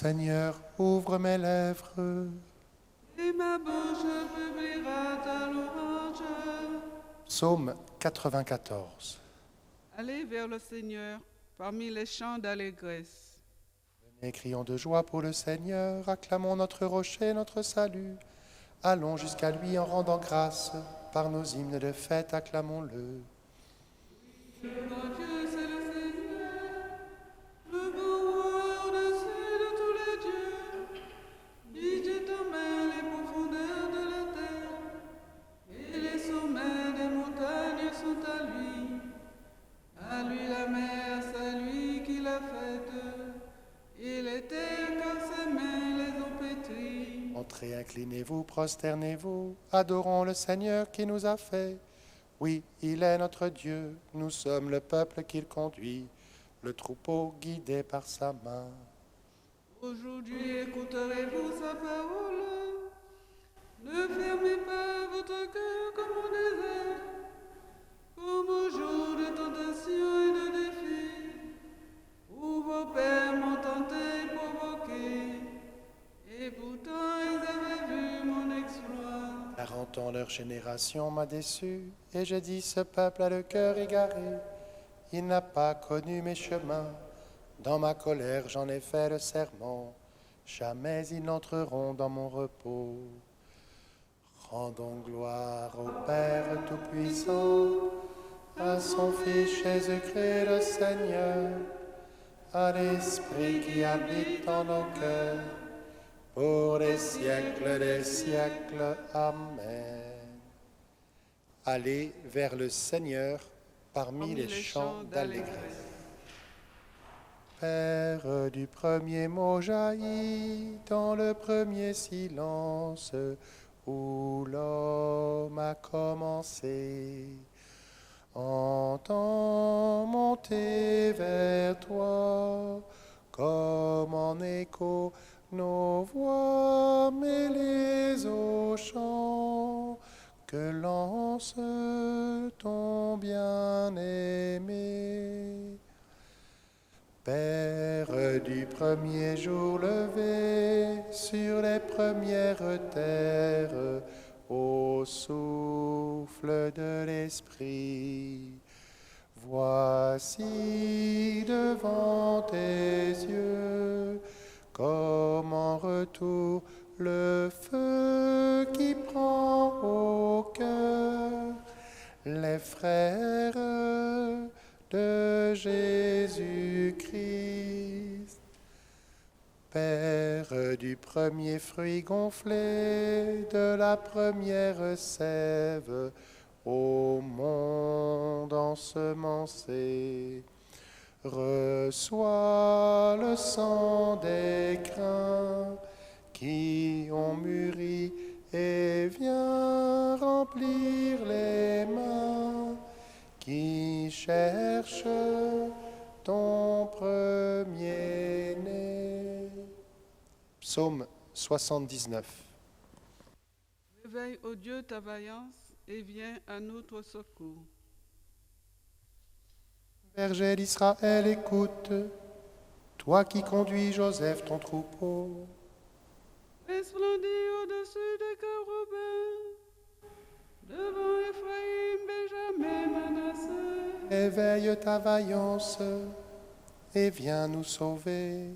Seigneur, ouvre mes lèvres. Et ma bouche publiera ta louange. Psaume 94. Allez vers le Seigneur parmi les chants d'allégresse. Venez, crions de joie pour le Seigneur, acclamons notre rocher, notre salut. Allons jusqu'à lui en rendant grâce, par nos hymnes de fête, acclamons-le. Notre Dieu, c'est le Seigneur, le bon roi au-dessus de tous les dieux. Il jette en main les profondeurs de la terre, et les sommets des montagnes sont à lui. À lui la mer, c'est lui qui l'a faite, et les terres car ses mains les ont pétries. Entrez, inclinez-vous, prosternez-vous, adorons le Seigneur qui nous a fait. Oui, il est notre Dieu, nous sommes le peuple qu'il conduit, le troupeau guidé par sa main. Aujourd'hui écouterez-vous sa parole. Ne fermez pas votre cœur comme au désert, comme au jour de tentation et de défi, où vos pères m'ont tenté et provoqué, et pourtant ils avaient vu mon exploit. 40 ans leur génération m'a déçu, et j'ai dit ce peuple a le cœur égaré. Il n'a pas connu mes chemins, dans ma colère j'en ai fait le serment. Jamais ils n'entreront dans mon repos. Rendons gloire au Père Tout-Puissant, à son Fils Jésus-Christ le Seigneur, à l'Esprit qui habite en nos cœurs, pour les siècles des siècles. Amen. Allez vers le Seigneur parmi les chants d'allégresse. Père du premier mot jailli dans le premier silence où l'homme a commencé. Entends monter vers toi comme en écho nos voix mêlées au chant que lance ton bien-aimé. Père du premier jour levé sur les premières terres, au souffle de l'Esprit, voici devant tes yeux, comme en retour, le feu qui prend au cœur les frères de Jésus-Christ. Père du premier fruit gonflé, de la première sève, au monde ensemencé, reçois le sang des grains qui ont mûri et viens remplir les mains qui cherchent ton premier-né. Psaume 79. Réveille, ô Dieu, ta vaillance et viens à notre secours. Berger d'Israël, écoute, toi qui conduis Joseph ton troupeau. Resplendis au-dessus des chérubins, devant Ephraïm, Benjamin, Manassé. Éveille ta vaillance et viens nous sauver.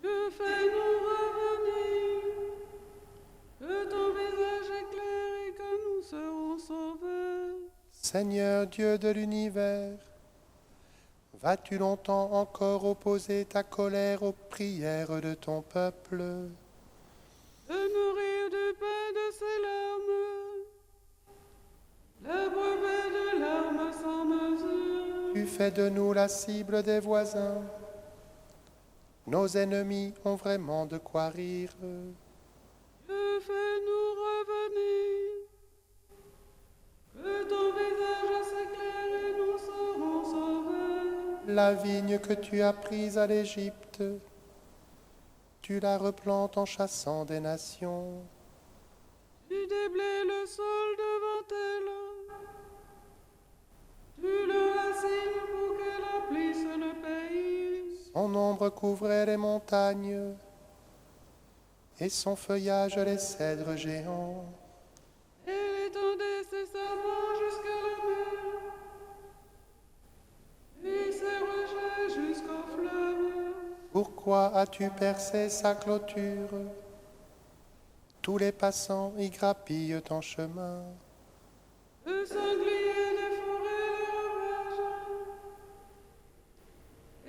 Dieu, fais-nous revenir, que ton visage éclaire et que nous serons sauvés. Seigneur Dieu de l'univers, vas-tu longtemps encore opposer ta colère aux prières de ton peuple? De nourrir du pain de ses larmes, la brevet de larmes sans mesure. Tu fais de nous la cible des voisins. Nos ennemis ont vraiment de quoi rire. Dieu, fais-nous revenir, que ton visage s'éclaire et nous serons sauvés. La vigne que tu as prise à l'Égypte, tu la replantes en chassant des nations. Tu déblais le sol devant elle, tu le racines pour qu'elle emplisse le pays. Son ombre couvrait les montagnes, et son feuillage les cèdres géants. Elle étendait ses savants jusqu'à la mer, et ses rejets jusqu'aux fleuves. Pourquoi as-tu percé sa clôture? Tous les passants y grappillent en chemin. Le sanglier des forêts les ravage,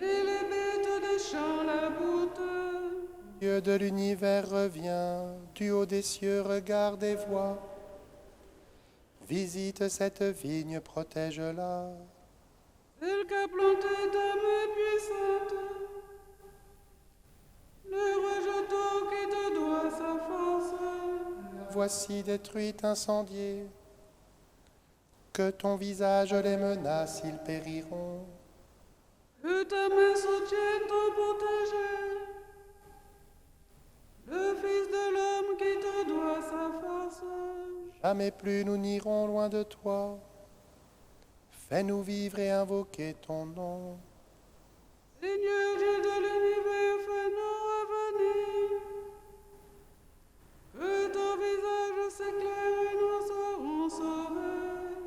et les bêtes des champs la boutent. Dieu de l'univers revient, du haut des cieux regarde et voit. Visite cette vigne, protège-la. Elle qu'a planté ta main puissante, le rejeton qui te doit sa force. Voici détruite, incendiée. Que ton visage les menace, ils périront. Que ta main soutienne ton protégé, le Fils de l'homme qui te doit sa force. Jamais plus nous n'irons loin de toi. Fais-nous vivre et invoquer ton nom. Seigneur Dieu de l'univers, fais-nous revenir. Que ton visage s'éclaire et nous serons sauvés.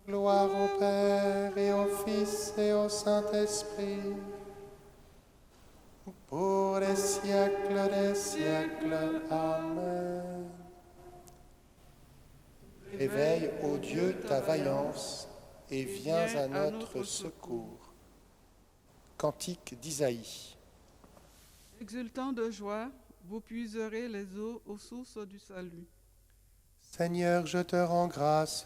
Gloire au Père et au Fils et au Saint-Esprit, pour les siècles des siècles. Amen. Éveille, ô Dieu, ta vaillance, et viens à notre secours. Cantique d'Isaïe. Exultant de joie, vous puiserez les eaux aux sources du salut. Seigneur, je te rends grâce,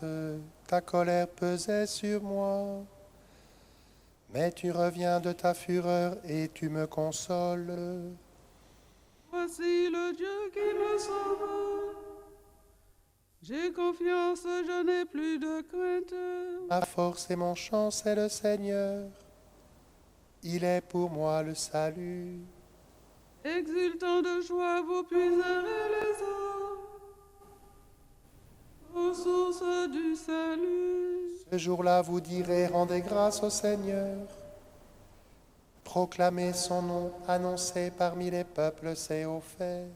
ta colère pesait sur moi. Mais tu reviens de ta fureur et tu me consoles. Voici le Dieu qui me sauve. J'ai confiance, je n'ai plus de crainte. Ma force et mon chant, c'est le Seigneur. Il est pour moi le salut. Exultant de joie, vous puiserez les eaux aux sources du salut. Ce jour-là, vous direz, rendez grâce au Seigneur. Proclamez son nom, annoncez parmi les peuples ses hauts faits.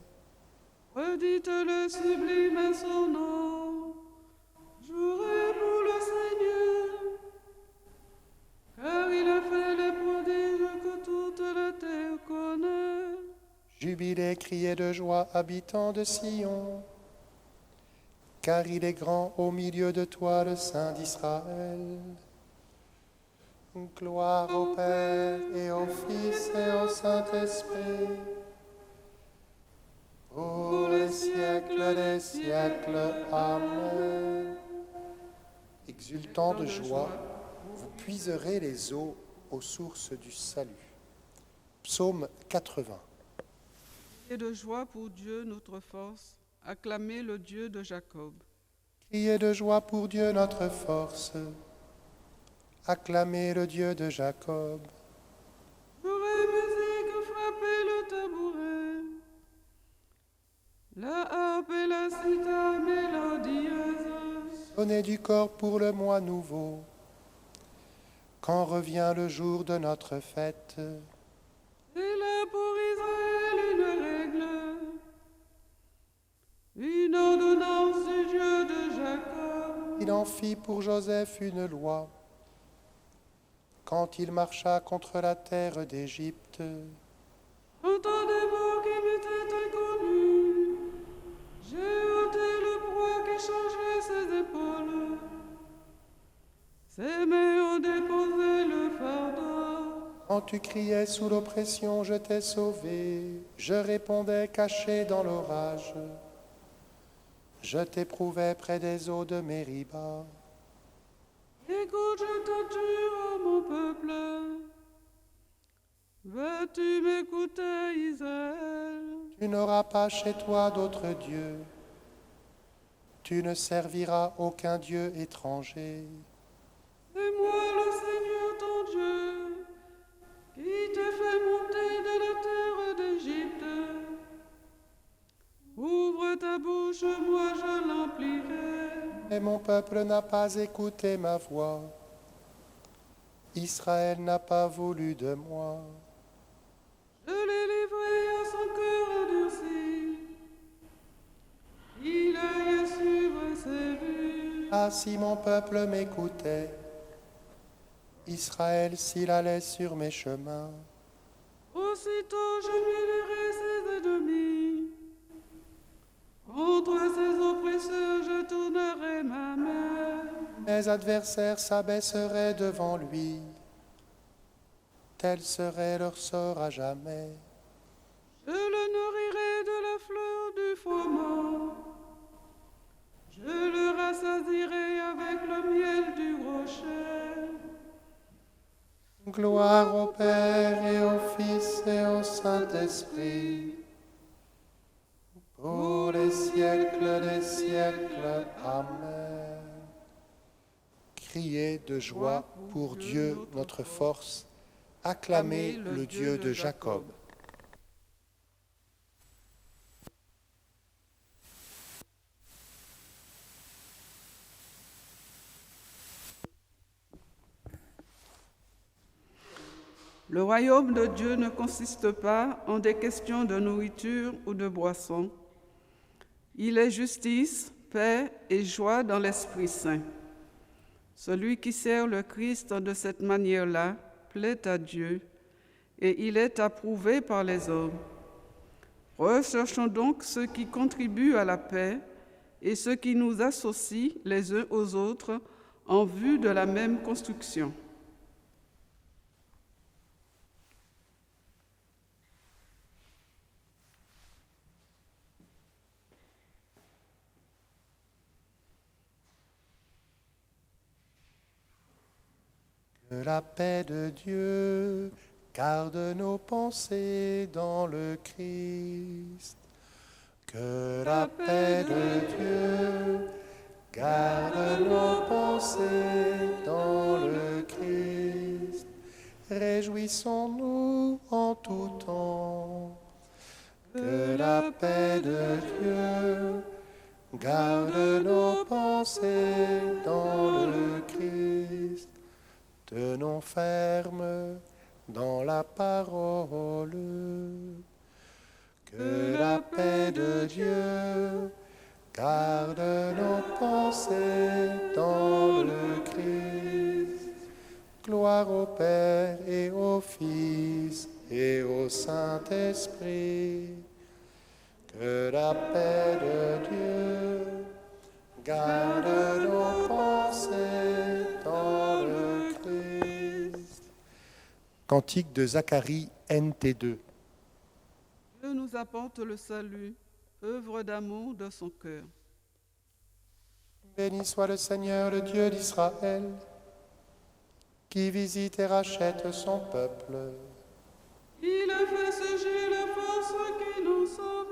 Redites le sublime et son nom. Jouez pour le Seigneur, car il a fait les prodiges que toute la terre connaît. Jubilez, criez de joie, habitants de Sion, car il est grand au milieu de toi, le Saint d'Israël. Gloire au Père et au Fils et au Saint-Esprit, pour les siècles des siècles. Amen. Exultant de joie, vous puiserez les eaux aux sources du salut. Psaume 80. Et de joie pour Dieu notre force, acclamez le Dieu de Jacob. Criez de joie pour Dieu notre force. Acclamez le Dieu de Jacob. Jouez musique, frappez le tabouret, la harpe et la cithare mélodieuse. Sonnez du corps pour le mois nouveau, quand revient le jour de notre fête. C'est là pour Israël une règle, une ordonnance du Dieu de Jacob. Il en fit pour Joseph une loi, quand il marcha contre la terre d'Égypte. Entendez-vous qui m'était inconnu, j'ai ôté le poids qui changeait ses épaules, ses mains ont déposé le fardeau. Quand tu criais sous l'oppression, je t'ai sauvé. Je répondais caché dans l'orage. Je t'éprouvais près des eaux de Mériba. Écoute, je t'adjure, ô mon peuple, vas-tu m'écouter, Israël? Tu n'auras pas chez toi d'autre Dieu. Tu ne serviras aucun Dieu étranger. C'est moi le Seigneur ton Dieu, qui t'ai fait monter de la terre d'Égypte. Ouvre ta bouche, moi je l'emplirai. Et mon peuple n'a pas écouté ma voix. Israël n'a pas voulu de moi. Je l'ai livré à son cœur endurci. Ah, si mon peuple m'écoutait, Israël s'il allait sur mes chemins, Aussitôt je humilierai ses ennemis. Contre ses oppresseurs je tournerai ma main. mes adversaires s'abaisseraient devant lui. Tel serait leur sort à jamais. Je le nourrirai de la fleur du froment. Je le rassasierai avec le miel du rocher. Gloire au Père et au Fils et au Saint-Esprit, pour les siècles des siècles. Amen. Criez de joie pour Dieu notre force, acclamez le Dieu de Jacob. Le royaume de Dieu ne consiste pas en des questions de nourriture ou de boisson. Il est justice, paix et joie dans l'Esprit Saint. Celui qui sert le Christ de cette manière-là plaît à Dieu et il est approuvé par les hommes. Recherchons donc ce qui contribue à la paix et ce qui nous associe les uns aux autres en vue de la même construction. Que la paix de Dieu garde nos pensées dans le Christ. Que la paix de Dieu garde nos pensées dans le Christ. Réjouissons-nous en tout temps. Que la paix de Dieu garde nos pensées dans le Christ. Tenons ferme dans la parole. Que la paix de Dieu garde nos pensées dans le Christ. Gloire au Père et au Fils et au Saint-Esprit. Que la paix de Dieu garde nos pensées dans le Christ. Cantique de Zacharie, NT2. Dieu nous apporte le salut, œuvre d'amour de son cœur. Béni soit le Seigneur, le Dieu d'Israël, qui visite et rachète son peuple. Il a fait sécher la force qui nous sauve.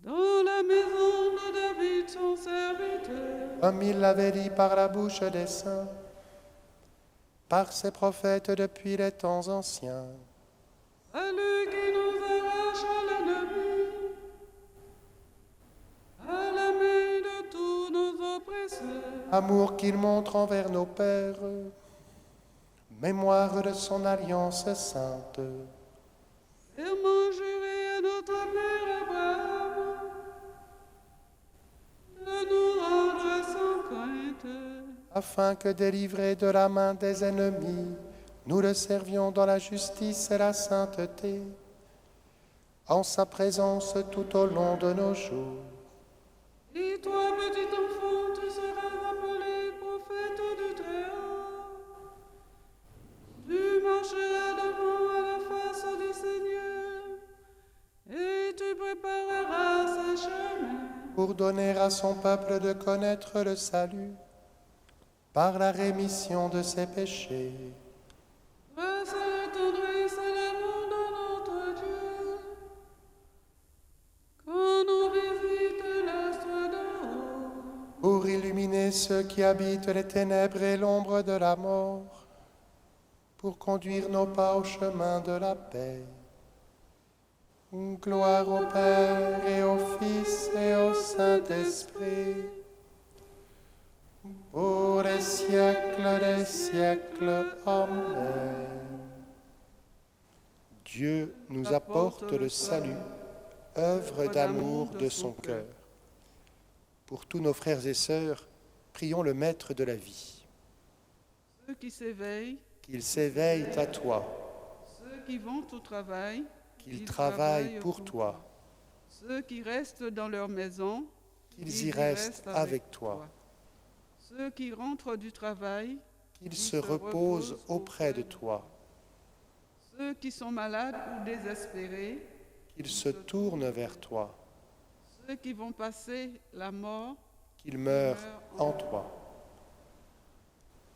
Dans la maison de David, son serviteur. Comme il l'avait dit par la bouche des saints, par ses prophètes depuis les temps anciens. Salut qui nous arrache à l'ennemi, à la main de tous nos oppresseurs. Amour qu'il montre envers nos pères, mémoire de son alliance sainte. Serment juré à notre Père Abraham, de nous rendre sans crainte. Afin que, délivrés de la main des ennemis, nous le servions dans la justice et la sainteté, en sa présence tout au long de nos jours. Et toi, petit enfant, tu seras appelé prophète du Très-Haut. Tu marcheras devant à la face du Seigneur, et tu prépareras ses chemins. Pour donner à son peuple de connaître le salut, par la rémission de ses péchés. Grâce à la tendresse et l'amour de notre Dieu, quand nous visite l'astre d'en haut. Pour illuminer ceux qui habitent les ténèbres et l'ombre de la mort, pour conduire nos pas au chemin de la paix. Gloire au Père et au Fils et au Saint-Esprit, pour les siècles des siècles. Amen. Dieu nous apporte le salut, œuvre d'amour de son cœur. Pour tous nos frères et sœurs, prions le Maître de la vie. Ceux qui s'éveillent, Qu'ils s'éveillent à toi, ceux qui vont au travail, qu'ils travaillent pour toi, ceux qui restent dans leur maison, qu'ils y restent avec toi, ceux qui rentrent du travail, qu'ils se reposent auprès de toi, ceux qui sont malades ou désespérés, qu'ils se tournent vers toi, ceux qui vont passer la mort, qu'ils meurent en toi.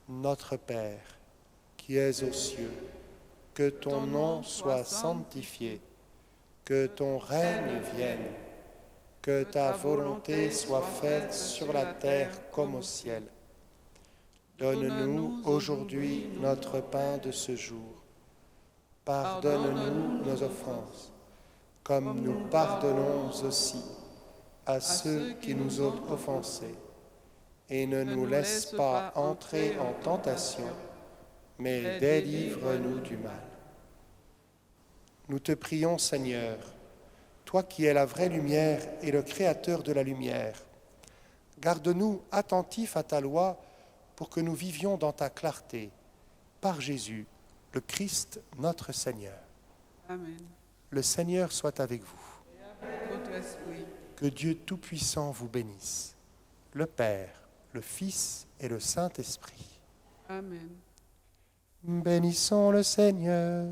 Notre Père, qui es aux cieux, que ton nom soit sanctifié, que ton règne vienne, que ta volonté soit faite sur la terre comme au ciel. Donne-nous aujourd'hui notre pain de ce jour. Pardonne-nous nos offenses, comme nous pardonnons aussi à ceux qui nous ont offensés. Et ne nous laisse pas entrer en tentation, mais délivre-nous du mal. Nous te prions, Seigneur, toi qui es la vraie lumière et le créateur de la lumière, garde-nous attentifs à ta loi pour que nous vivions dans ta clarté, par Jésus, le Christ, notre Seigneur. Amen. Le Seigneur soit avec vous. Et avec votre esprit. Que Dieu Tout-Puissant vous bénisse, le Père, le Fils et le Saint-Esprit. Amen. Bénissons le Seigneur.